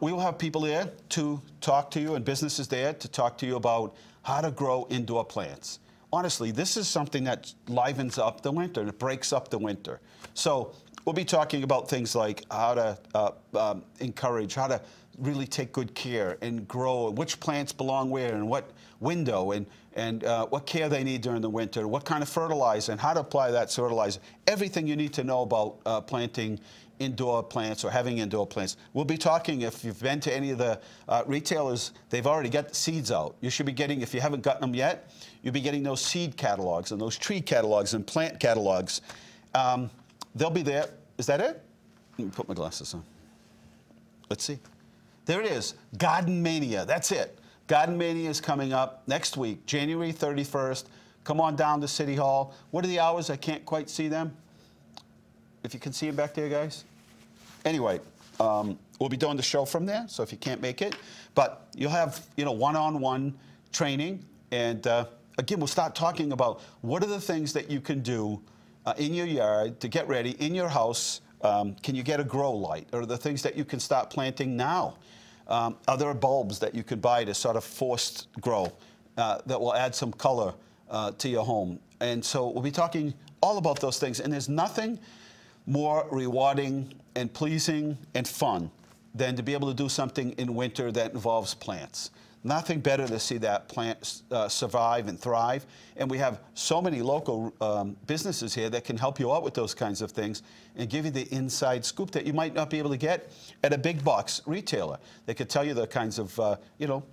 we will have people there to talk to you and businesses there to talk to you about how to grow indoor plants. Honestly, this is something that livens up the winter and it breaks up the winter. So we'll be talking about things like how to encourage, how to really take good care and grow, and which plants belong where, and what window, and what care they need during the winter, what kind of fertilizer, and how to apply that fertilizer. Everything you need to know about planting indoor plants or having indoor plants. We'll be talking, if you've been to any of the retailers, they've already got the seeds out. You should be getting, if you haven't gotten them yet, you'll be getting those seed catalogs and those tree catalogs and plant catalogs. They'll be there. Is that it? Let me put my glasses on. Let's see. There it is, Garden Mania. That's it. Garden Mania is coming up next week, January 31st. Come on down to City Hall. What are the hours? I can't quite see them. If you can see them back there, guys. Anyway, we'll be doing the show from there, so if you can't make it. But you'll have, one-on-one training. And again, we'll start talking about what are the things that you can do in your yard to get ready, in your house. Can you get a grow light? Or the things that you can start planting now? Are there bulbs that you can buy to sort of forced grow that will add some color to your home? And so we'll be talking all about those things. And there's nothing more rewarding and pleasing and fun than to be able to do something in winter that involves plants. Nothing better to see that plant survive and thrive. And we have so many local businesses here that can help you out with those kinds of things and give you the inside scoop that you might not be able to get at a big box retailer. They could tell you the kinds of,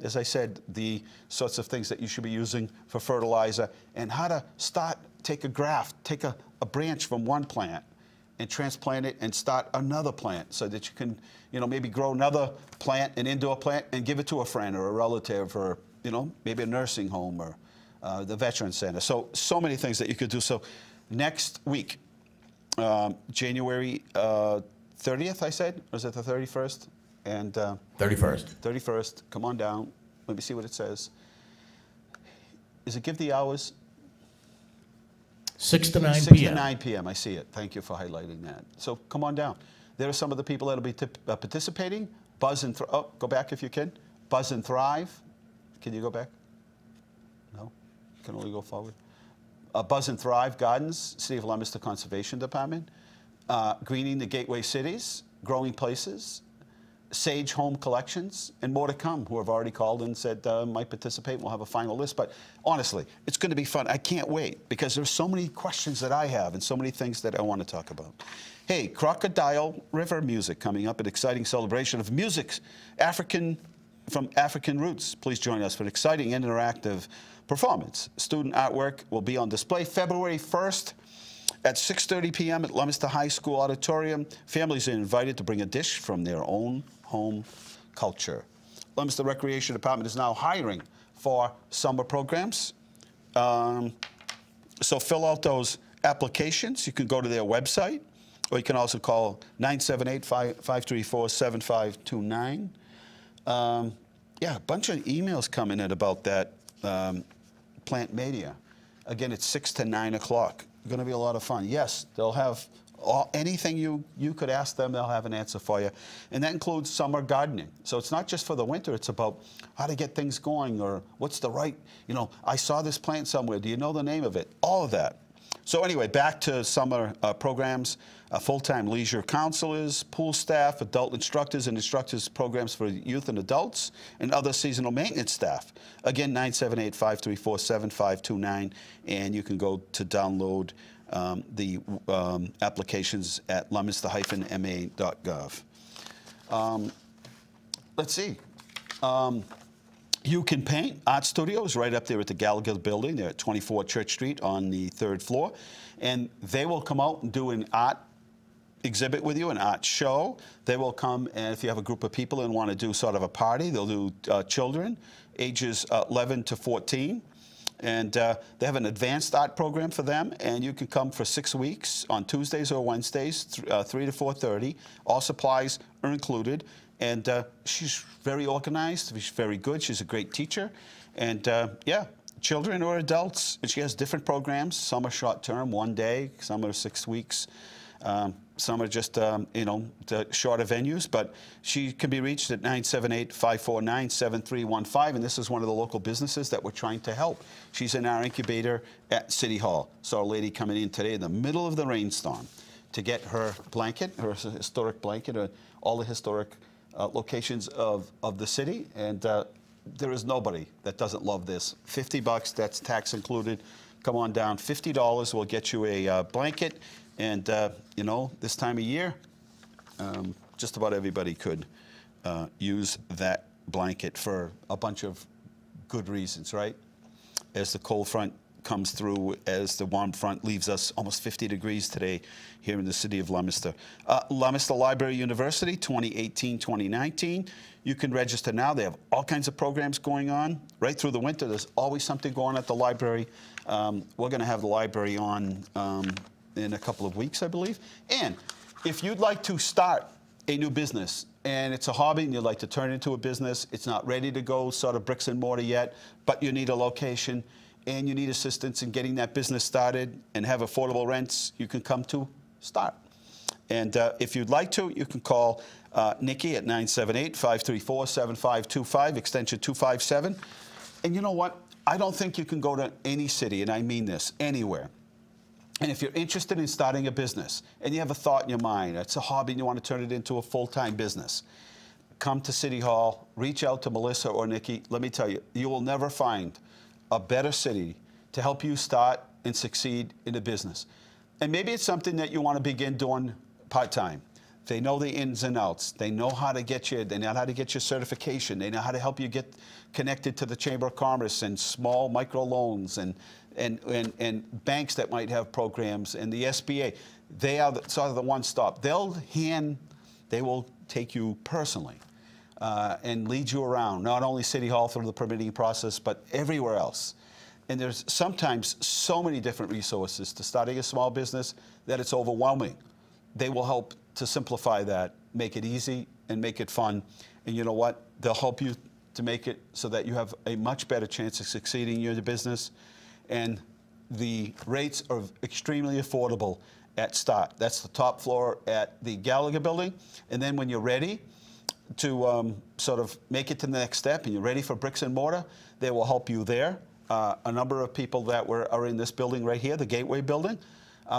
as I said, the sorts of things that you should be using for fertilizer and how to take a graft, take a branch from one plant and transplant it and start another plant so that you can, maybe grow another plant, an indoor plant, and give it to a friend or a relative or, maybe a nursing home or the Veterans Center. So many things that you could do. So next week, January 30th, I said? Or is it the 31st? And 31st. 31st. Come on down. Let me see what it says. Is it give the hours? 6 to 9 p.m. 6 to 9 p.m. I see it. Thank you for highlighting that. So come on down. There are some of the people that will be participating. Buzz and go back if you can. Buzz and Thrive. Can you go back? No? You can only go forward. Buzz and Thrive Gardens, City of Leominster Conservation Department. Greening the Gateway Cities, Growing Places, Sage Home Collections, and more to come, who have already called and said might participate. We'll have a final list. But honestly, it's going to be fun. I can't wait because there's so many questions that I have and so many things that I want to talk about. Hey, Crocodile River Music coming up, an exciting celebration of music from African roots. Please join us for an exciting interactive performance. Student artwork will be on display February 1st at 6:30 p.m. at Leominster High School Auditorium. Families are invited to bring a dish from their own home culture. Leominster Recreation Department is now hiring for summer programs. So fill out those applications. You can go to their website, or you can also call 978-534-7529. Yeah, a bunch of emails coming in about that plant mania. Again, it's 6 to 9 o'clock. Going to be a lot of fun. Yes, they'll have anything you could ask them, they'll have an answer for you. And that includes summer gardening. So it's not just for the winter, it's about how to get things going or what's the right, I saw this plant somewhere. Do you know the name of it? All of that. So anyway, back to summer programs, full-time leisure counselors, pool staff, adult instructors and instructors programs for youth and adults, and other seasonal maintenance staff. Again, 978-534-7529, and you can go to download the applications at leominster-ma.gov. Let's see. You Can Paint Art Studio is right up there at the Gallagher Building. They're at 24 Church Street on the 3rd floor. And they will come out and do an art exhibit with you, an art show. They will come, and if you have a group of people and want to do sort of a party, they'll do children, ages 11 to 14. And they have an advanced art program for them, and you can come for 6 weeks on Tuesdays or Wednesdays, 3 to 4:30. All supplies are included. And she's very organized. She's very good. She's a great teacher. And yeah, children or adults. And she has different programs. Some are short term, 1 day. Some are 6 weeks. Some are just, the shorter venues. But she can be reached at 978-549-7315. And this is one of the local businesses that we're trying to help. She's in our incubator at City Hall. Saw a lady coming in today in the middle of the rainstorm to get her blanket, her historic blanket, all the historic locations of the city, and there is nobody that doesn't love this. $50, that's tax included. Come on down. $50 will get you a blanket, and you know, this time of year, just about everybody could use that blanket for a bunch of good reasons, right? As the cold front comes through, as the warm front leaves us almost 50 degrees today here in the city of Leominster. Leominster Library University, 2018-2019. You can register now. They have all kinds of programs going on. Right through the winter, there's always something going on at the library. We're going to have the library on in a couple of weeks, I believe. And if you'd like to start a new business, and it's a hobby and you'd like to turn it into a business, it's not ready to go sort of bricks and mortar yet, but you need a location, and you need assistance in getting that business started and have affordable rents, you can come to start. And if you'd like to, you can call Nikki at 978-534-7525, extension 257. And you know what? I don't think you can go to any city, and I mean this, anywhere. And if you're interested in starting a business and you have a thought in your mind, it's a hobby and you want to turn it into a full-time business, come to City Hall, reach out to Melissa or Nikki. Let me tell you, you will never find a better city to help you start and succeed in a business. And maybe it's something that you want to begin doing part-time. They know the ins and outs. They know how to get you, they know how to get your certification. They know how to help you get connected to the Chamber of Commerce and small micro loans and banks that might have programs and the SBA. They are sort of the one-stop. They will take you personally and lead you around, not only City Hall through the permitting process, but everywhere else. And there's sometimes so many different resources to starting a small business that it's overwhelming. They will help to simplify that, make it easy and make it fun. And you know what? They'll help you to make it so that you have a much better chance of succeeding in your business. And the rates are extremely affordable at start. That's the top floor at the Gallagher building. And then when you're ready to sort of make it to the next step and you're ready for bricks and mortar, they will help you there. A number of people that are in this building right here, the Gateway building,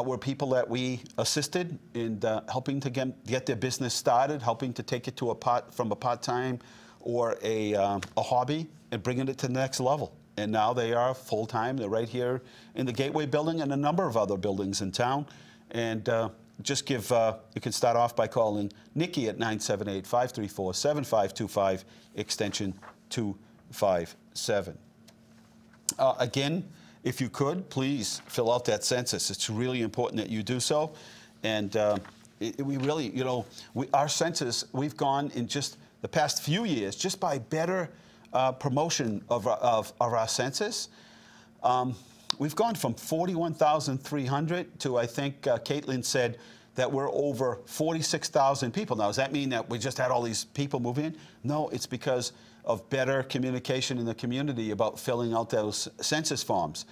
were people that we assisted in helping to get their business started, helping to take it to from a part-time or a hobby and bringing it to the next level. And now they are full-time. They're right here in the Gateway building and a number of other buildings in town. And just you can start off by calling Nikki at 978-534-7525, extension 257. Again, if you could, please fill out that census. It's really important that you do so. And we really, you know, our census, we've gone in just the past few years, just by better promotion of our census. We've gone from 41,300 to, I think Caitlin said, that we're over 46,000 people. Now, does that mean that we just had all these people moving in? No, it's because of better communication in the community about filling out those census forms.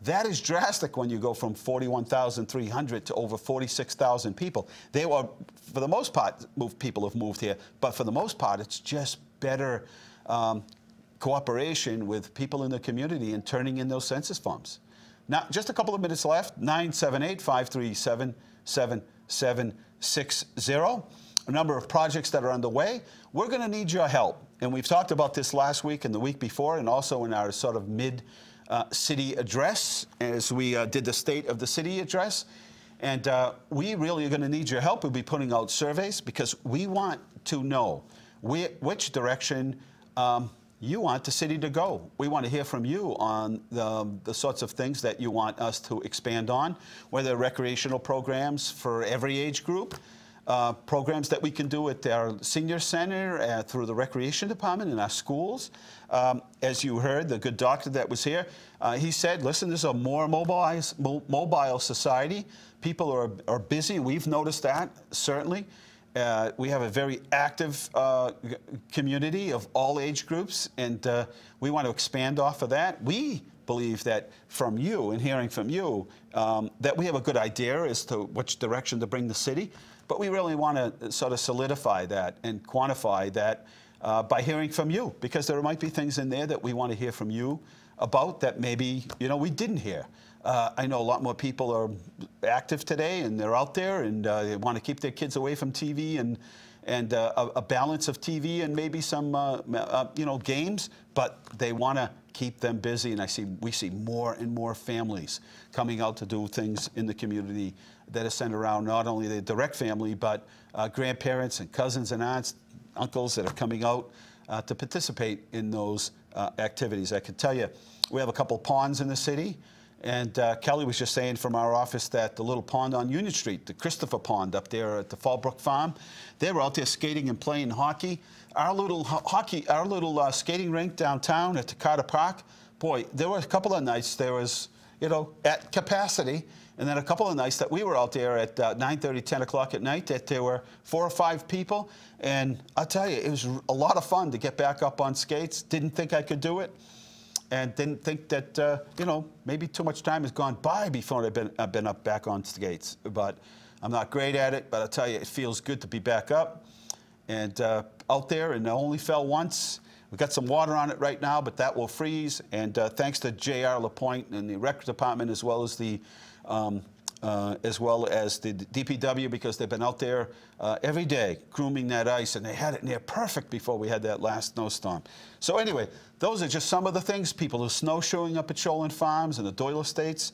That is drastic when you go from 41,300 to over 46,000 people. They were, for the most part, people have moved here, but for the most part, it's just better cooperation with people in the community and turning in those census forms. Now, just a couple of minutes left, 978-537-7760. A number of projects that are underway. We're going to need your help. And we've talked about this last week and the week before, and also in our sort of mid-city address, as we did the State of the City address. And we really are going to need your help. We'll be putting out surveys because we want to know which direction you want the city to go. We want to hear from you on the sorts of things that you want us to expand on, whether recreational programs for every age group, programs that we can do at our senior center through the recreation department in our schools. As you heard, the good doctor that was here, he said, listen, this is a more mobile society. People are busy. We've noticed that, certainly. We have a very active community of all age groups, and we want to expand off of that. We believe that from you and hearing from you that we have a good idea as to which direction to bring the city, but we really want to sort of solidify that and quantify that by hearing from you, because there might be things in there that we want to hear from you about that maybe, you know, we didn't hear I know a lot more people are active today, and they're out there, and they want to keep their kids away from TV and a balance of TV and maybe some games, but they want to keep them busy. And we see more and more families coming out to do things in the community that are centered around not only the direct family, but grandparents and cousins and aunts, uncles that are coming out to participate in those activities. I can tell you, we have a couple ponds in the city. And Kelly was just saying from our office that the little pond on Union Street, the Christopher Pond up there at the Fallbrook Farm, they were out there skating and playing hockey. Our little skating rink downtown at Takata Park, boy, there were a couple of nights there was, at capacity, and then a couple of nights that we were out there at 9:30, 10 o'clock at night that there were 4 or 5 people. And I'll tell you, it was a lot of fun to get back up on skates. Didn't think I could do it. And didn't think that, maybe too much time has gone by before I've been up back on skates. But I'm not great at it, but I'll tell you, it feels good to be back up and out there. And I only fell once. We've got some water on it right now, but that will freeze. And thanks to J.R. LaPointe and the rec department, as well as the DPW, because they've been out there every day grooming that ice, and they had it near perfect before we had that last snowstorm. So anyway, those are just some of the things. People are snowshoeing up at Shoalin Farms and the Doyle Estates.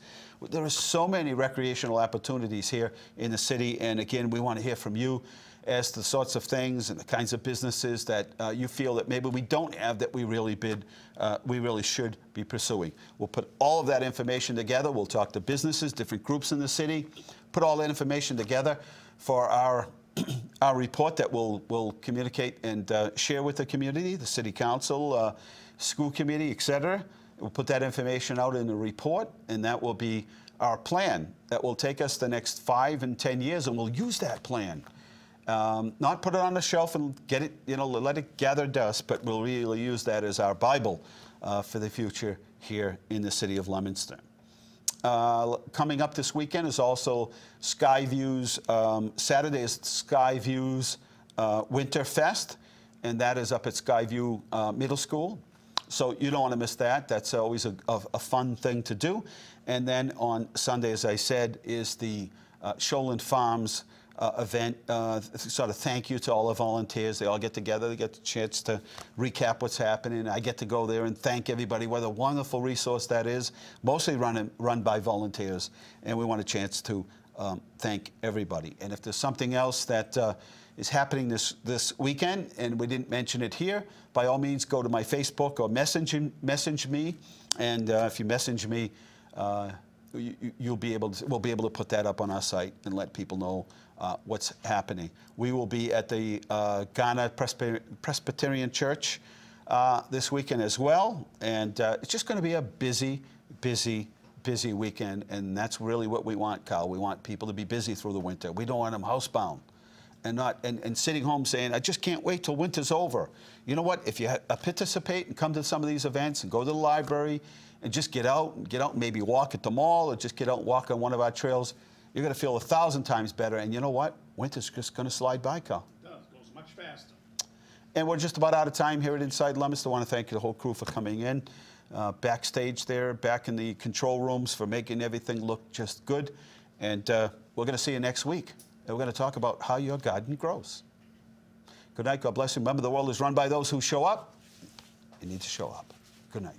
There are so many recreational opportunities here in the city, and again, we want to hear from you as to the sorts of things and the kinds of businesses that you feel that maybe we don't have that we really should be pursuing. We'll put all of that information together. We'll talk to businesses, different groups in the city, put all that information together for our report that we'll communicate and share with the community, the city council, school committee, etc. We'll put that information out in a report, and that will be our plan. That will take us the next 5 and 10 years, and we'll use that plan. Not put it on the shelf and get it, let it gather dust, but we'll really use that as our Bible for the future here in the city of Leominster. Coming up this weekend is also Skyview's, Saturday is Skyview's Winter Fest, and that is up at Skyview Middle School. So you don't want to miss that. That's always a fun thing to do. And then on Sunday, as I said, is the Shoalin Farms event, sort of thank you to all the volunteers. They all get together. They get the chance to recap what's happening. I get to go there and thank everybody. What a wonderful resource that is. Mostly run by volunteers, and we want a chance to thank everybody. And if there's something else that is happening this weekend, and we didn't mention it here, by all means, go to my Facebook or message me. And if you message me, we'll be able to put that up on our site and let people know what's happening. We will be at the Ghana Presbyterian Church this weekend as well, and it's just going to be a busy weekend, and that's really what we want, Kyle. We want people to be busy through the winter. We don't want them housebound and sitting home saying, I just can't wait till winter's over. You know what? If you participate and come to some of these events and go to the library and just get out and maybe walk at the mall or just get out and walk on one of our trails, you're going to feel 1,000 times better. And you know what? Winter's just going to slide by, Kyle. It does. It goes much faster. And we're just about out of time here at Inside Leominster. I want to thank the whole crew for coming in. Backstage there, back in the control rooms, for making everything look just good. And we're going to see you next week. And we're going to talk about how your garden grows. Good night. God bless you. Remember, the world is run by those who show up. You need to show up. Good night.